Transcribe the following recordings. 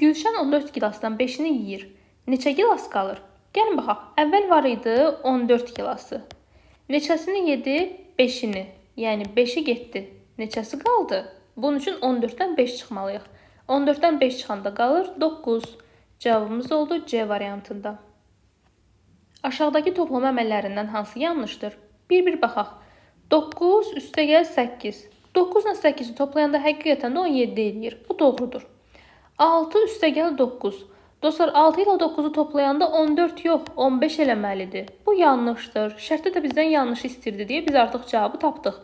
Gülşən 14 gilasdan 5-ini yeyir. Neçə gilas qalır? Gəlin baxaq. Əvvəl var idi 14 gilası. Neçəsini yedi? 5-ini. Yəni 5-i getdi. Neçəsi qaldı? Bunun üçün 14-dən 5 çıxmalıyıq. 14-dən 5 çıxanda qalır 9. Cavabımız oldu C variantında. Aşağıdakı toplama əməllərindən hansı yanlışdır? Bir baxaq. 9 üstəgəl 8. 9 ilə 8-i toplayanda həqiqətən də 17 eləyir. Bu doğrudur. 6 üstəgəl 9. Dostlar, 6 ilə 9-u toplayanda 14 yox, 15 eləməlidir. Bu yanlışdır. Şərtdə də bizdən yanlış istirdi deyə biz artıq cavabı tapdıq.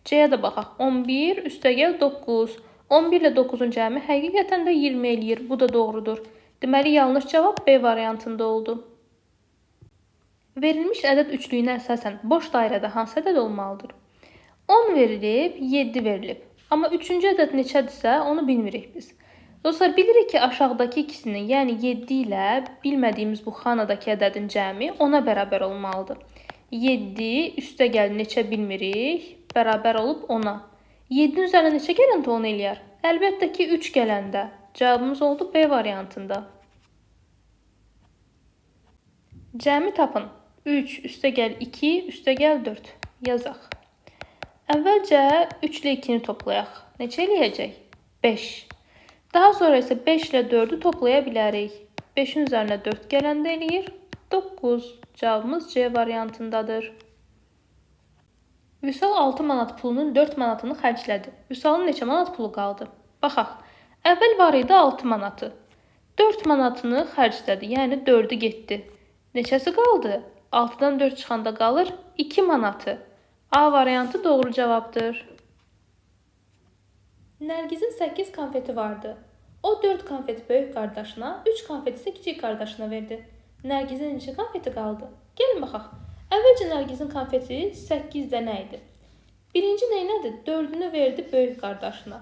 C-yə də baxaq. 11 üstəgəl 9. 11 ilə 9-un cəmi həqiqətən də 20 eləyir. Bu da doğrudur. Deməli, yanlış cavab B variantında oldu. Verilmiş ədəd üçlüyünə əsasən boş dairədə hansı ədəd olmalıdır? 10 verilib, 7 verilib. Amma üçüncü ədəd neçədirsə, onu bilmirik biz. Dostlar, bilirik ki, aşağıdakı ikisinin, yəni 7 ilə bilmədiyimiz bu xanadakı ədədin cəmi 10-a bərabər olmalıdır. 7 üstəgəl neçə bilmirik, bərabər olub 10-a. 7-nin üzərinə neçə gələndə 10 eləyər? Əlbəttə ki, 3 gələndə. Cavabımız oldu B variantında. Cəmi tapın. 3 üstəgəl 2 üstəgəl 4. Yazaq. Əvvəlcə 3 ilə 2-ni toplayaq. Neçə eləyəcək? 5. Daha sonra isə 5 ilə 4-ü toplaya bilərik. 5-in üzərinə 4 gələndə eləyir 9. Cavabımız C variantındadır. Vüsal 6 manat pulunun 4 manatını xərclədi. Vüsalın neçə manat pulu qaldı? Baxaq. Əvvəl var idi 6 manatı. 4 manatını xərclədi, yəni 4-ü getdi. Neçəsi qaldı? 6-dan 4 çıxanda qalır 2 manatı. A variantı doğru cavabdır. Nərgizin 8 konfeti vardı. O 4 konfeti böyük qardaşına, 3 konfeti isə kiçik qardaşına verdi. Nərgizin neçə konfeti qaldı? Gəlin baxaq. Əvvəlcə Nərgizin konfeti 8 dənə idi. Birinci nəynədir? 4-ünü verdi böyük qardaşına.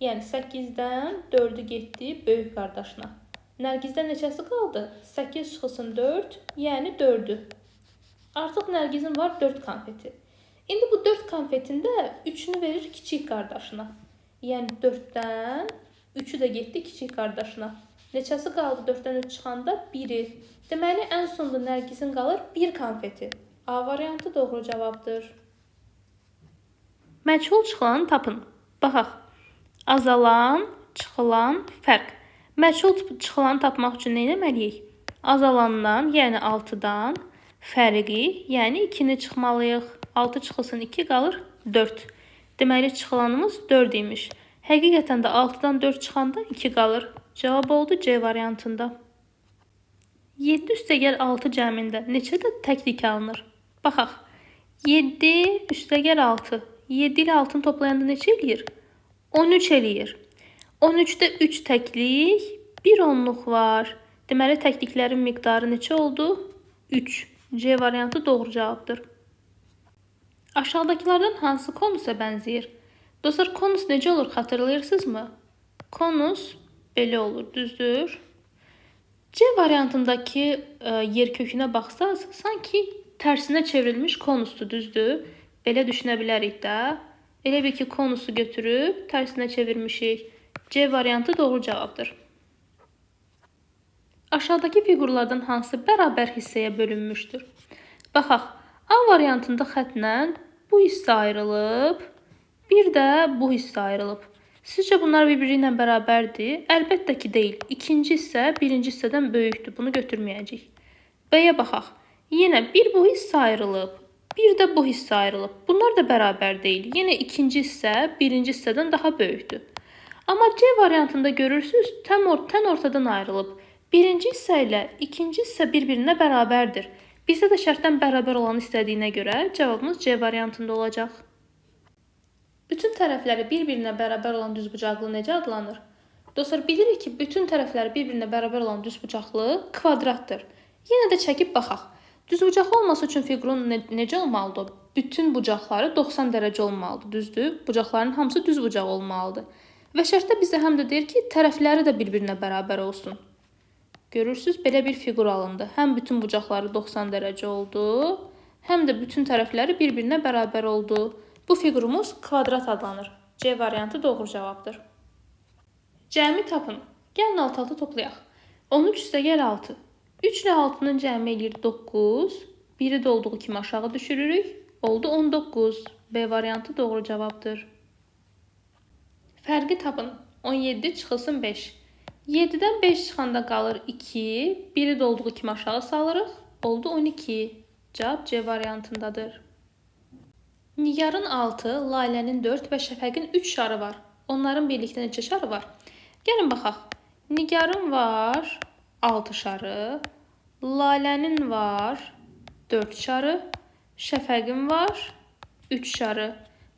Yəni 8-dən 4-ü getdi böyük qardaşına. Nərgizdən neçəsi qaldı? 8 çıxılsın 4, yəni 4-ü. Artıq Nərgizin var 4 konfeti. İndi bu 4 konfetində 3-ünü verir kiçik qardaşına. Yəni 4-dən 3-ü də getdi kiçik qardaşına. Neçəsi qaldı 4-dən 3 çıxanda? 1-i. Deməli, ən sonunda Nərgizin qalır 1 konfeti. A variantı doğru cavabdır. Məchul çıxılanı tapın. Baxaq. Azalan, çıxılan, fərq. Məchul çıxılanı tapmaq üçün nə etməliyik? Azalandan, yəni 6-dan fərqi, yəni 2-ni çıxmalıyıq. 6 çıxılsın 2 qalır 4. Deməli, çıxılanımız 4 imiş. Həqiqətən də 6-dan 4 çıxanda 2 qalır. Cavab oldu C variantında. 7 üstəgəl 6 cəmində neçə də təklik alınır? Baxaq. 7 üstəgəl 6. 7 ilə 6-ını toplayanda neçə eləyir? 13 eləyir. 13-də 3 təklik, 1 onluq var. Deməli, təkliklərin miqdarı neçə oldu? 3. C variantı doğru cavabdır. Aşağıdakilərdən hansı konusa bənzəyir? Dostlar, konus necə olur, xatırlayırsınızmı? Konus belə olur, düzdür? C variantındakı yer kökünə baxsaq, sanki tərsinə çevrilmiş konusdur, düzdür? Belə düşünə bilərik də. Elə bir ki, konusu götürüb tərsinə çevirmişik. C variantı doğru cavabdır. Aşağıdakı fiqurlardan hansı bərabər hissəyə bölünmüşdür? Baxaq, A variantında xətlə bu hissə ayrılıb, bir də bu hissə ayrılıb. Sizcə bunlar bir-biri ilə bərabərdir? Əlbəttə ki, deyil. İkinci hissə birinci hissədən böyükdür. Bunu götürməyəcəyik. B-yə baxaq. Yenə bir bu hissə ayrılıb, bir də bu hissə ayrılıb. Bunlar da bərabər deyil. Yenə ikinci hissə birinci hissədən daha böyükdür. Amma C variantında görürsünüz, tən ortadan ayrılıb. Birinci hissə ilə ikinci hissə bir-birinə bərabərdir. Bizdə də şərtdən bərabər olanı istədiyinə görə cavabımız C variantında olacaq. Bütün tərəfləri bir-birinə bərabər olan düzbucaqlı necə adlanır? Dostlar, bilirik ki, bütün tərəfləri bir-birinə bərabər olan düzbucaqlı kvadratdır. Yenə də çəkib baxaq. Düzbucaqlı olması üçün fiqurun necə olmalıdır? Bütün bucaqları 90 dərəcə olmalıdır, düzdür? Bucaqların hamısı düz bucaq olmalıdır. Və şərtdə bizə həm də deyir ki, tərəfləri də bir-birinə bərabər olsun. Görürsünüz, belə bir fiqur alındı. Həm bütün bucaqları 90 dərəcə oldu, həm də bütün tərəfləri bir-birinə bərabər oldu. Bu fiqurumuz kvadrat adlanır. C variantı doğru cavabdır. Cəmi tapın. Gəlin alt-alta toplayaq. 13 + 6. 3 ilə 6-nın cəmi eləyir 9. Biri də olduğu kimi aşağı düşürürük. Oldu 19. B variantı doğru cavabdır. Fərqi tapın. 17 çıxılsın 5. 7-dən 5 çıxanda qalır 2. Biri də olduğu kimi aşağı salırıq. Oldu 12. Cavab C variantındadır. Nigarın 6, Lalənin 4 və Şəfəqin 3 şarı var. Onların birlikdə neçə şarı var? Gəlin baxaq. Nigarın var 6 şarı. Lalənin var 4 şarı. Şəfəqin var 3 şarı.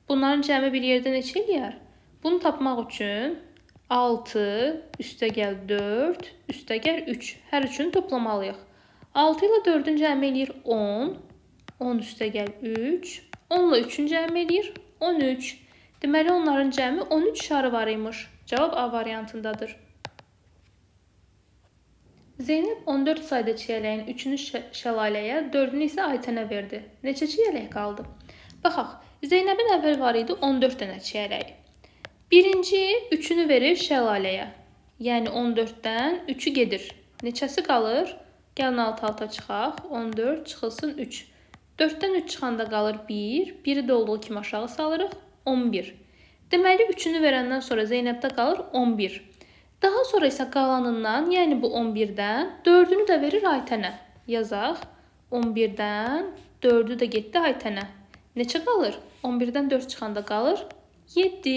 Bunların cəmi bir yerdə neçə eləyər? Bunu tapmaq üçün 6 üstəgəl 4 üstəgəl 3. Hər üçünü toplamalıyıq. 6 ilə 4-ün cəmi eləyir 10. 10 üstəgəl 3. 10 ilə 3-ün cəmi eləyir 13. Deməli, onların cəmi 13 şarı var imiş. Cavab A variantındadır. Zeynəb 14 sayda çiyələyin 3-ünü Şəlaləyə, 4-ünü isə Aytənə verdi. Neçə çiyələk qaldı? Baxaq, Zeynəbin əvvəl var idi 14 dənə çiyələyi. Birinci 3-ünü verir Şəlaləyə. Yəni 14-dən 3-ü gedir. Neçəsi qalır? Gəlin alt-alta çıxaq. 14 çıxılsın 3. 4-dən 3 çıxanda qalır 1. Biri də olduğu kimi aşağı salırıq. 11. Deməli, 3-ünü verəndən sonra Zeynəbdə qalır 11. Daha sonra isə qalanından, yəni bu 11-dən 4-ünü də verir Aytənə. Yazaq. 11-dən 4-ü də getdi Aytənə. Neçə qalır? 11-dən 4 çıxanda qalır 7.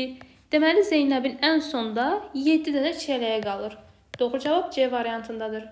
Deməli, Zeynəbin ən sonda 7 dənə çiyələyə qalır. Doğru cavab C variantındadır.